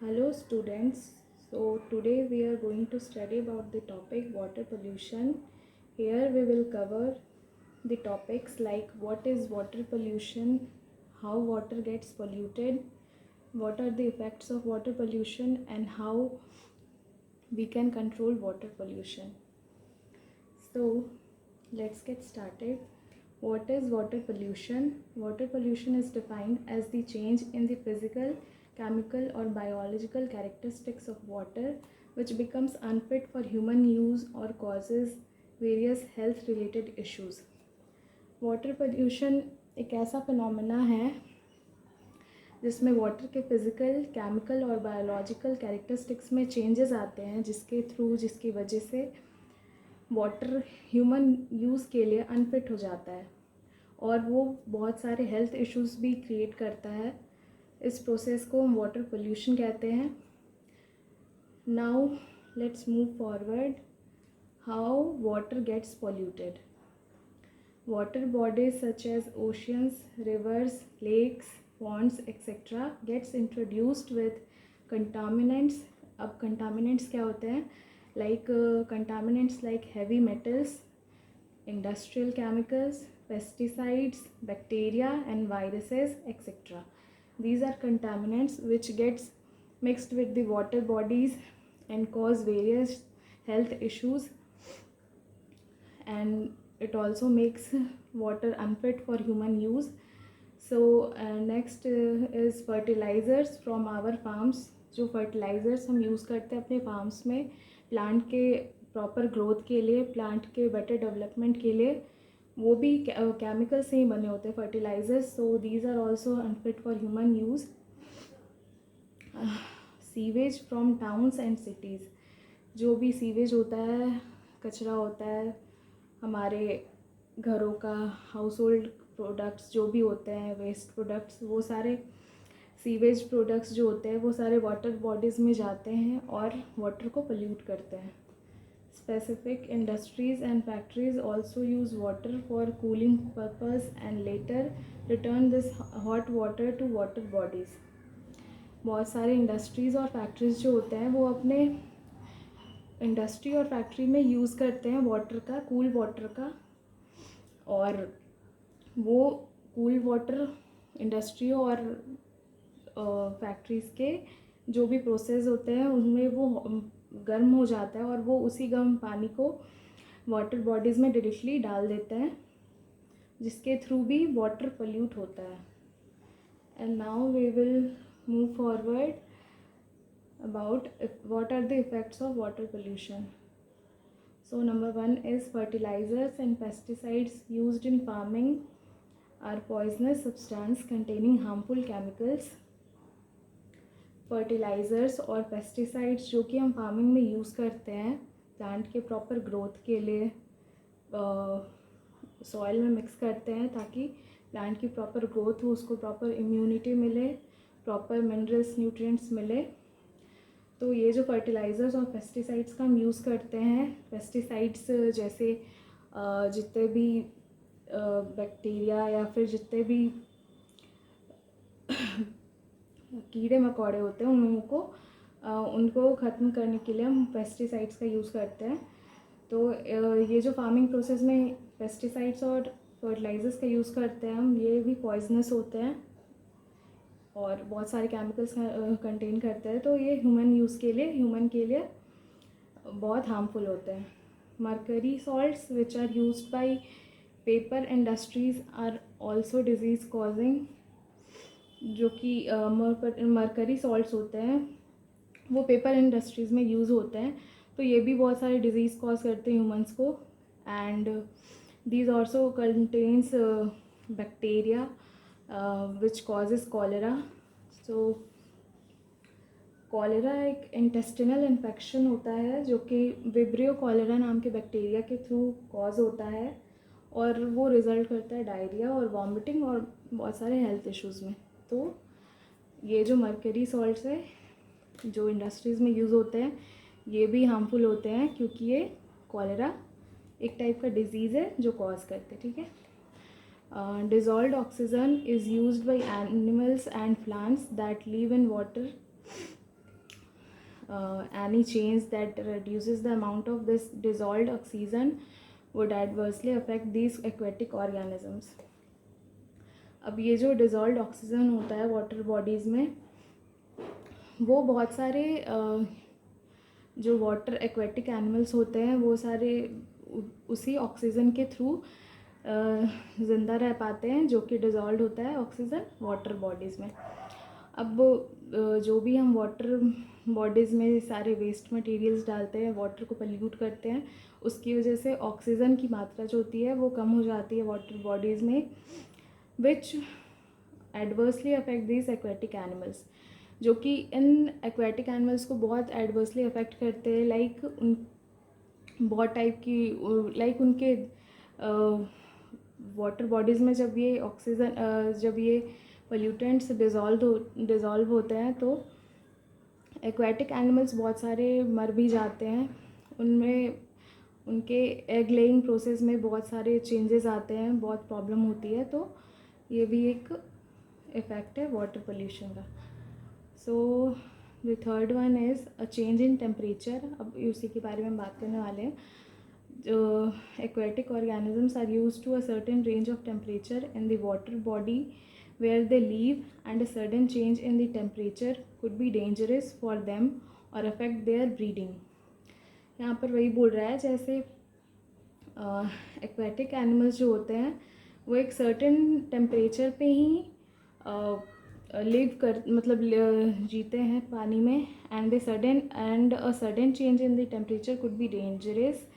Hello students. So today we are going to study about the topic water pollution. Here we will cover the topics like what is water pollution, how water gets polluted, what are the effects of water pollution and how we can control water pollution. So let's get started. What is water pollution? Water pollution is defined as the change in the physical, chemical or biological characteristics of water which becomes unfit for human use or causes various health related issues. Water pollution एक ऐसा phenomena है जिसमें water के physical, chemical और biological characteristics में changes आते हैं जिसकी वजह से वाटर ह्यूमन यूज़ के लिए अनफिट हो जाता है और वो बहुत सारे हेल्थ इश्यूज भी क्रिएट करता है. इस प्रोसेस को हम वाटर पोल्यूशन कहते हैं. Now let's move forward. How water gets polluted. Water bodies such as oceans, rivers, lakes, ponds, etc. gets introduced with contaminants. अब contaminants क्या होते हैं? Contaminants like heavy metals, industrial chemicals, pesticides, bacteria and viruses, etc. These are contaminants which gets mixed with the water bodies and cause various health issues, and it also makes water unfit for human use. So next is fertilizers from our farms. जो fertilizers हम use करते हैं अपने farms में plant के proper growth के लिए, plant के बेटर डेवलपमेंट के लिए, वो भी केमिकल से ही बने होते हैं fertilizers. So these are also unfit for human use. Sewage from towns and cities. जो भी सीवेज होता है, कचरा होता है हमारे घरों का, हाउस होल्ड प्रोडक्ट्स जो भी होते हैं, वेस्ट प्रोडक्ट्स, वो सारे सीवेज प्रोडक्ट्स जो होते हैं वो सारे वाटर बॉडीज़ में जाते हैं और वाटर को पोल्यूट करते हैं. Specific industries and factories also use water for cooling purpose and later return this hot water to water bodies. बहुत सारे इंडस्ट्रीज़ और फैक्ट्रीज जो होते हैं वो अपने इंडस्ट्री और फैक्ट्री में यूज़ करते हैं वाटर का, कूल वाटर का, और वो कूल वाटर इंडस्ट्री और फैक्ट्रीज़ के जो भी प्रोसेस होते हैं उनमें वो गर्म हो जाता है और वो उसी गर्म पानी को वाटर बॉडीज़ में डायरेक्टली डाल देते हैं जिसके थ्रू भी वाटर पोल्यूट होता है. And now we will move forward about what are the effects of water pollution. So number 1 is fertilizers and pesticides used in farming are poisonous substance containing harmful chemicals. Fertilizers और pesticides जो कि हम farming में use करते हैं plant के proper growth के लिए, सॉइल में मिक्स करते हैं ताकि प्लांट की प्रॉपर ग्रोथ हो, उसको प्रॉपर इम्यूनिटी मिले, प्रॉपर मिनरल्स, न्यूट्रिएंट्स मिले. तो ये जो फर्टिलाइज़र्स और पेस्टिसाइड्स का हम यूज़ करते हैं, पेस्टिसाइड्स जैसे जितने भी बैक्टीरिया या फिर जितने भी कीड़े मकोड़े होते हैं उनको ख़त्म करने के लिए हम पेस्टिसाइड्स का यूज़ करते हैं. तो ये जो फार्मिंग प्रोसेस में पेस्टिसाइड्स और फर्टिलाइज़र्स का यूज़ करते हैं हम, ये भी पॉइजनस होते हैं और बहुत सारे केमिकल्स कंटेन करते हैं. तो ये ह्यूमन के लिए बहुत हार्मफुल होते हैं. Mercury salts which are used by paper industries are also disease causing. जो कि मर्करी सॉल्ट्स होते हैं वो पेपर इंडस्ट्रीज़ में यूज़ होते हैं, तो ये भी बहुत सारे डिजीज़ कॉज करते हैं ह्यूमंस को. And these also contains bacteria which causes cholera. So cholera एक इंटेस्टिनल इन्फेक्शन होता है जो कि विब्रियो कॉलेरा नाम के बैक्टीरिया के थ्रू कॉज होता है और वो रिज़ल्ट करता है डायरिया और वॉमिटिंग और बहुत सारे हेल्थ इश्यूज़ में. तो ये जो मर्करी सॉल्ट्स है जो इंडस्ट्रीज़ में यूज़ होते हैं ये भी हार्मफुल होते हैं क्योंकि ये कॉलेरा एक टाइप का डिजीज़ है जो कॉज करते हैं. ठीक है. Dissolved oxygen is used by animals and plants that live in water any change that reduces the amount of this dissolved oxygen would adversely affect these aquatic organisms. अब ये जो डिज़ोल्व्ड ऑक्सीजन होता है water bodies में, वो बहुत सारे जो वाटर एक्वेटिक एनिमल्स होते हैं वो सारे उसी ऑक्सीजन के थ्रू ज़िंदा रह पाते हैं, जो कि डिज़ोल्व होता है ऑक्सीजन वाटर बॉडीज़ में. अब जो भी हम वाटर बॉडीज़ में सारे वेस्ट मटेरियल्स डालते हैं, वाटर को पल्यूट करते हैं, उसकी वजह से ऑक्सीजन की मात्रा जो होती है वो कम हो जाती है वाटर बॉडीज़ में, which adversely affect these aquatic animals, जो कि इन एक्वेटिक एनिमल्स को बहुत एडवर्सली अफेक्ट करते हैं. लाइक बहुत टाइप की लाइक उनके वाटर बॉडीज़ में जब ये ऑक्सीजन जब ये पोल्यूटेंट्स डिज़ोल्व होते हैं तो एक्वेटिक एनिमल्स बहुत सारे मर भी जाते हैं. उनमें उनके एग लेइंग प्रोसेस में बहुत सारे चेंजेस आते हैं, बहुत प्रॉब्लम होती है. तो ये भी एक इफ़ेक्ट है वाटर पोल्यूशन का. So the third one is a change in temperature. अब उसी के बारे में बात करने वाले हैं. Aquatic organisms are used to a certain range of temperature in the water body where they live, and a sudden change in the temperature could be dangerous for them or affect their breeding. यहाँ पर वही बोल रहा है जैसे aquatic animals जो होते हैं वो एक सर्टेन टेम्परेचर पे ही लिव कर मतलब जीते हैं पानी में, and a sudden change in the temperature could be dangerous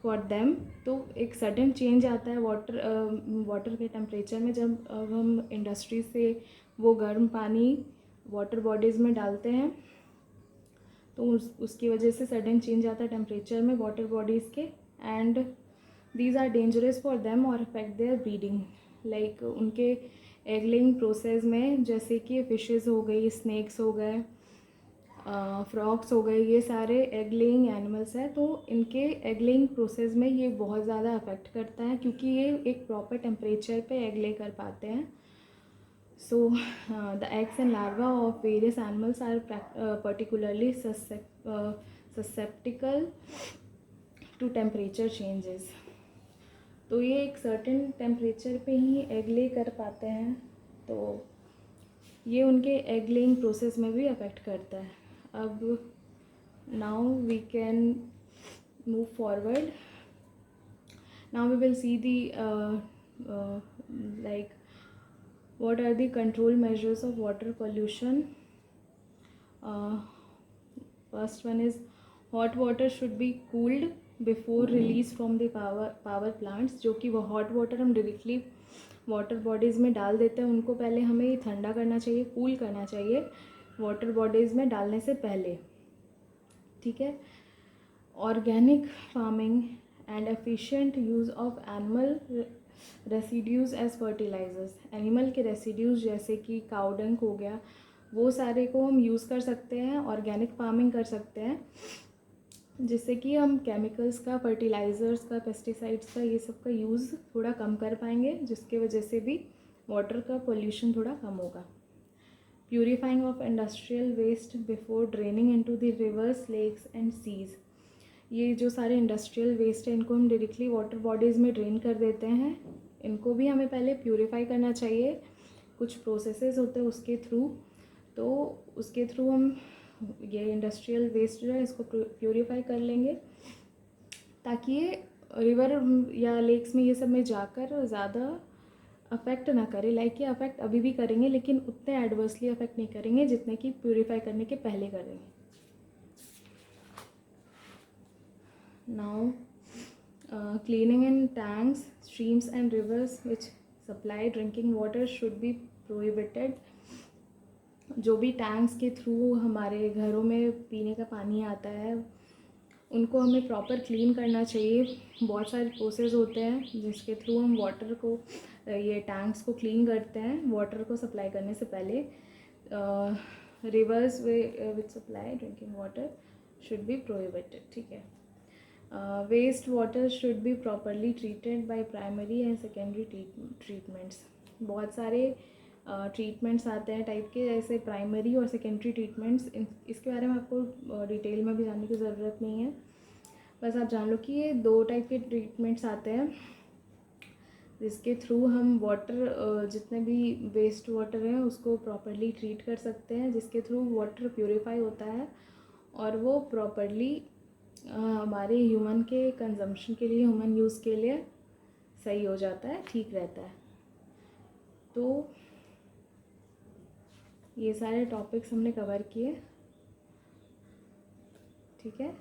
for them. तो एक सडन चेंज आता है वाटर के टेम्परेचर में जब हम इंडस्ट्री से वो गर्म पानी वाटर बॉडीज़ में डालते हैं, तो उसकी वजह से सडन चेंज आता है टेम्परेचर में वाटर बॉडीज़ के, and these are dangerous for them और अफेक्ट देयर ब्रीडिंग. लाइक उनके एग लेइंग प्रोसेस में, जैसे कि फिशेस हो गई, स्नैक्स हो गए, फ्रॉक्स हो गए, ये सारे एग लेइंग एनिमल्स हैं. तो इनके एग लेइंग प्रोसेस में ये बहुत ज़्यादा अफेक्ट करता है क्योंकि ये एक प्रॉपर टेम्परेचर पे एग ले कर पाते हैं. So the eggs and larvae of various animals are particularly susceptible to temperature changes. तो ये एक सर्टेन टेम्परेचर पे ही एग ले कर पाते हैं, तो ये उनके एग लेइंग प्रोसेस में भी अफेक्ट करता है. अब now we can move forward. Now we will see the like what are the control measures of water pollution. First one is hot water should be cooled before release from the power plants. जो कि वो hot water हम directly water bodies में डाल देते हैं, उनको पहले हमें ठंडा करना चाहिए, कूल करना चाहिए वाटर बॉडीज़ में डालने से पहले. ठीक है. Organic farming and efficient use of animal residues as fertilizers. Animal के रेसिड्यूज़ जैसे कि काउडंग हो गया, वो सारे को हम यूज़ कर सकते हैं, ऑर्गेनिक फार्मिंग कर सकते हैं, जिससे कि हम केमिकल्स का, फर्टिलाइज़र्स का, पेस्टिसाइड्स का, ये सब का यूज़ थोड़ा कम कर पाएंगे, जिसके वजह से भी वाटर का पोल्यूशन थोड़ा कम होगा. Purifying of industrial waste before draining into the rivers, lakes and seas. ये जो सारे इंडस्ट्रियल वेस्ट है इनको हम डायरेक्टली वाटर बॉडीज़ में ड्रेन कर देते हैं. इनको भी हमें पहले प्यूरिफाई करना चाहिए, कुछ प्रोसेसेस होते हैं उसके थ्रू. तो उसके थ्रू हम ये इंडस्ट्रियल वेस्ट जो है इसको प्यूरिफाई कर लेंगे, ताकि ये रिवर या लेक्स में ये सब में जाकर ज़्यादा अफेक्ट ना करे. लाइक ये अफेक्ट अभी भी करेंगे लेकिन उतने एडवर्सली अफेक्ट नहीं करेंगे जितने कि प्यूरिफाई करने के पहले करेंगे. Now cleaning in tanks, streams and reverse which supply drinking water should be prohibited. जो भी टैंक्स के थ्रू हमारे घरों में पीने का पानी आता है उनको हमें प्रॉपर क्लीन करना चाहिए. बहुत सारे प्रोसेस होते हैं जिसके थ्रू हम वाटर को, ये टैंक्स को क्लीन करते हैं वाटर को सप्लाई करने से पहले. Rivers which supply drinking water should be prohibited. ठीक है. Waste water should be properly treated by primary and secondary treatments. बहुत सारे ट्रीटमेंट्स आते हैं टाइप के, ऐसे प्राइमरी और सेकेंडरी ट्रीटमेंट्स। इसके बारे में आपको डिटेल में भी जानने की ज़रूरत नहीं है, बस आप जान लो कि ये 2 टाइप के ट्रीटमेंट्स आते हैं जिसके थ्रू हम वाटर, जितने भी वेस्ट वाटर हैं उसको प्रॉपरली ट्रीट कर सकते हैं, जिसके थ्रू वाटर प्योरीफाई होता है और वो प्रॉपरली हमारे ह्यूमन के कंजम्पशन के लिए, ह्यूमन यूज़ के लिए सही हो जाता है, ठीक रहता है। तो ये सारे टॉपिक्स हमने कवर किए, ठीक है।